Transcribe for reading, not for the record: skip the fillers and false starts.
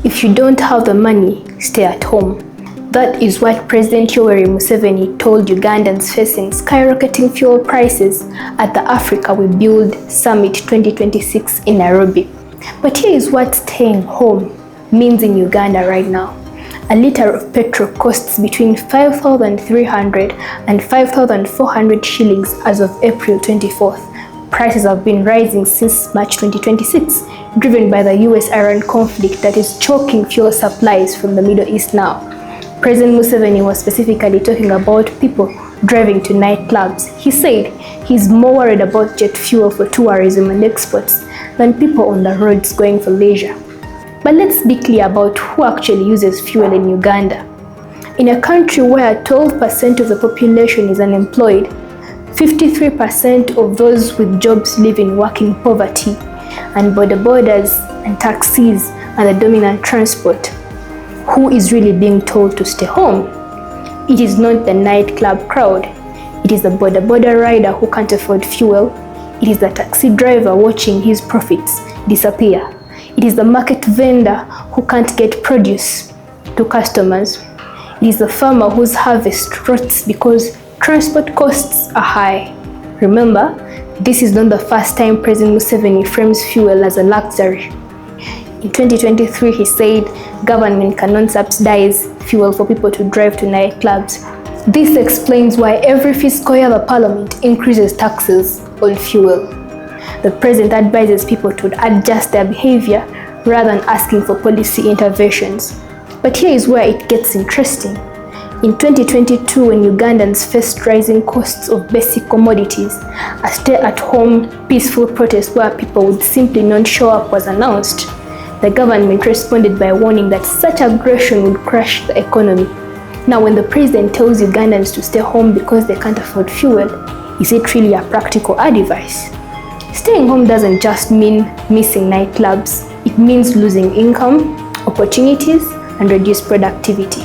If you don't have the money, stay at home. That is what President Yoweri Museveni told Ugandans facing skyrocketing fuel prices at the Africa We Build Summit 2026 in Nairobi. But here is what staying home means in Uganda right now. A liter of petrol costs between 5,300 and 5,400 shillings as of April 24th. Prices have been rising since March 2026, driven by the US-Iran conflict that is choking fuel supplies from the Middle East now. President Museveni was specifically talking about people driving to nightclubs. He said he's more worried about jet fuel for tourism and exports than people on the roads going for leisure. But let's be clear about who actually uses fuel in Uganda. In a country where 12% of the population is unemployed, 53% of those with jobs live in working poverty, and bodabodas and taxis are the dominant transport. Who is really being told to stay home? It is not the nightclub crowd. It is the boda rider who can't afford fuel. It is the taxi driver watching his profits disappear. It is the market vendor who can't get produce to customers. It is the farmer whose harvest rots because transport costs are high. Remember, this is not the first time President Museveni frames fuel as a luxury. In 2023, he said government cannot subsidize fuel for people to drive to nightclubs. This explains why every fiscal year the parliament increases taxes on fuel. The president advises people to adjust their behavior rather than asking for policy interventions. But here is where it gets interesting. In 2022, when Ugandans faced rising costs of basic commodities, a stay-at-home peaceful protest where people would simply not show up was announced. The government responded by warning that such aggression would crush the economy. Now, when the president tells Ugandans to stay home because they can't afford fuel, is it really a practical advice? Staying home doesn't just mean missing nightclubs. It means losing income, opportunities, and reduced productivity.